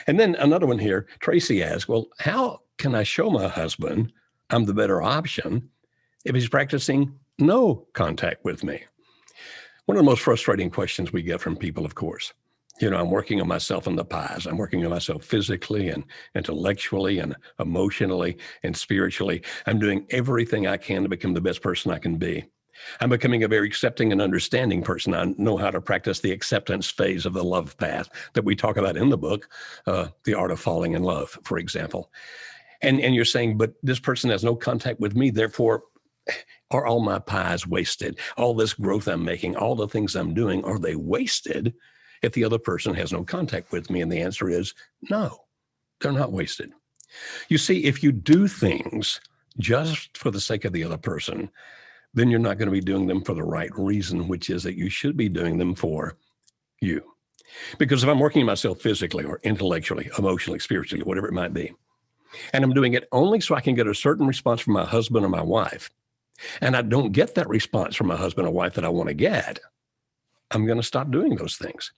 And then another one here, Tracy asks, well, how can I show my husband I'm the better option if he's practicing no contact with me? One of the most frustrating questions we get from people, of course. I'm working on myself in the pies. I'm working on myself physically and intellectually and emotionally and spiritually. I'm doing everything I can to become the best person I can be. I'm becoming a very accepting and understanding person. I know how to practice the acceptance phase of the love path that we talk about in the book, The Art of Falling in Love, for example. And you're saying, but this person has no contact with me, therefore, are all my pies wasted? All this growth I'm making, all the things I'm doing, are they wasted if the other person has no contact with me? And the answer is no, they're not wasted. You see, if you do things just for the sake of the other person, then you're not going to be doing them for the right reason, which is that you should be doing them for you. Because if I'm working on myself physically or intellectually, emotionally, spiritually, whatever it might be, and I'm doing it only so I can get a certain response from my husband or my wife, and I don't get that response from my husband or wife that I want to get, I'm going to stop doing those things.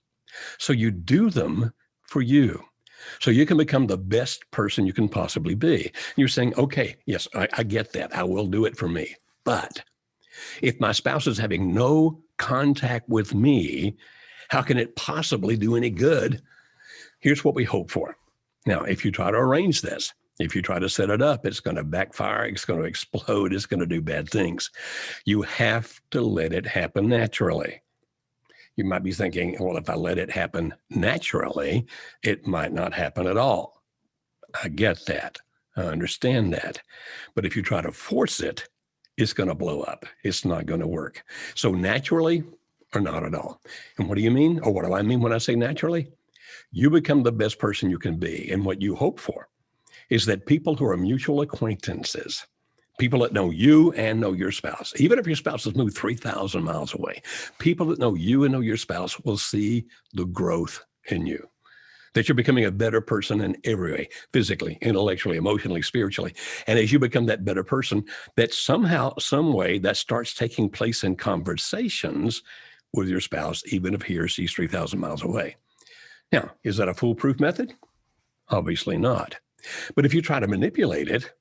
So you do them for you, so you can become the best person you can possibly be. You're saying, okay, yes, I get that. I will do it for me. But if my spouse is having no contact with me, how can it possibly do any good? Here's what we hope for. Now, if you try to arrange this, if you try to set it up, it's going to backfire, it's going to explode, it's going to do bad things. You have to let it happen naturally. You might be thinking, well, if I let it happen naturally, it might not happen at all. I get that. I understand that. But if you try to force it, it's going to blow up. It's not going to work. So naturally or not at all. And what do you mean? Or what do I mean when I say naturally? You become the best person you can be. And what you hope for is that people who are mutual acquaintances, people that know you and know your spouse, even if your spouse has moved 3,000 miles away, people that know you and know your spouse will see the growth in you, that you're becoming a better person in every way, physically, intellectually, emotionally, spiritually. And as you become that better person, that somehow, some way, that starts taking place in conversations with your spouse, even if he or she's 3,000 miles away. Now, is that a foolproof method? Obviously not. But if you try to manipulate it,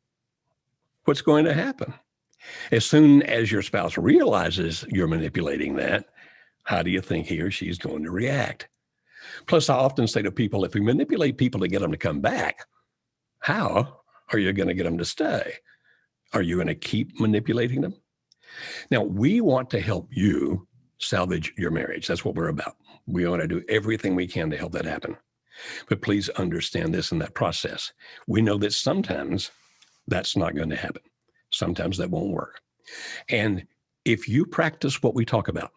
what's going to happen? As soon as your spouse realizes you're manipulating that, how do you think he or she is going to react? Plus, I often say to people, if we manipulate people to get them to come back, how are you going to get them to stay? Are you going to keep manipulating them? Now, we want to help you salvage your marriage. That's what we're about. We want to do everything we can to help that happen. But please understand this in that process. We know that sometimes that's not going to happen. Sometimes that won't work. And if you practice what we talk about,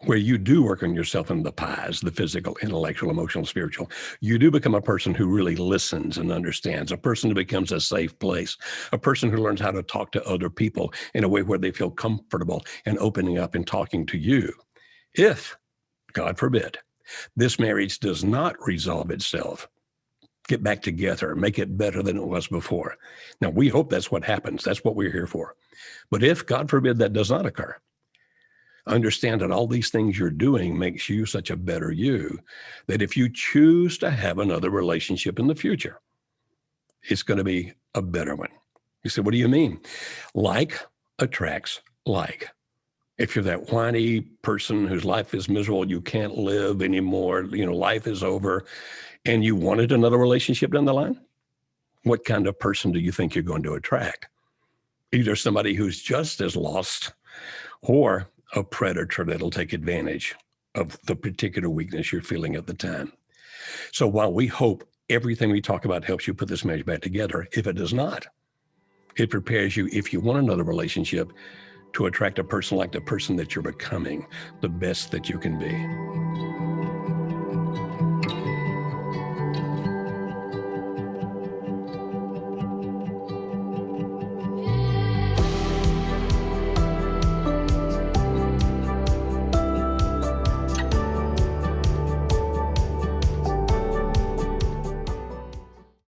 where you do work on yourself in the pies, the physical, intellectual, emotional, spiritual, you do become a person who really listens and understands, a person who becomes a safe place, a person who learns how to talk to other people in a way where they feel comfortable and opening up and talking to you. If, God forbid, this marriage does not resolve itself, get back together, make it better than it was before. Now, we hope that's what happens. That's what we're here for. But if, God forbid, that does not occur, understand that all these things you're doing makes you such a better you, that if you choose to have another relationship in the future, it's going to be a better one. You say, what do you mean? Like attracts like. If you're that whiny person whose life is miserable, you can't live anymore, life is over, and you wanted another relationship down the line, what kind of person do you think you're going to attract? Either somebody who's just as lost or a predator that'll take advantage of the particular weakness you're feeling at the time. So while we hope everything we talk about helps you put this marriage back together, if it does not, it prepares you, if you want another relationship, to attract a person like the person that you're becoming, the best that you can be.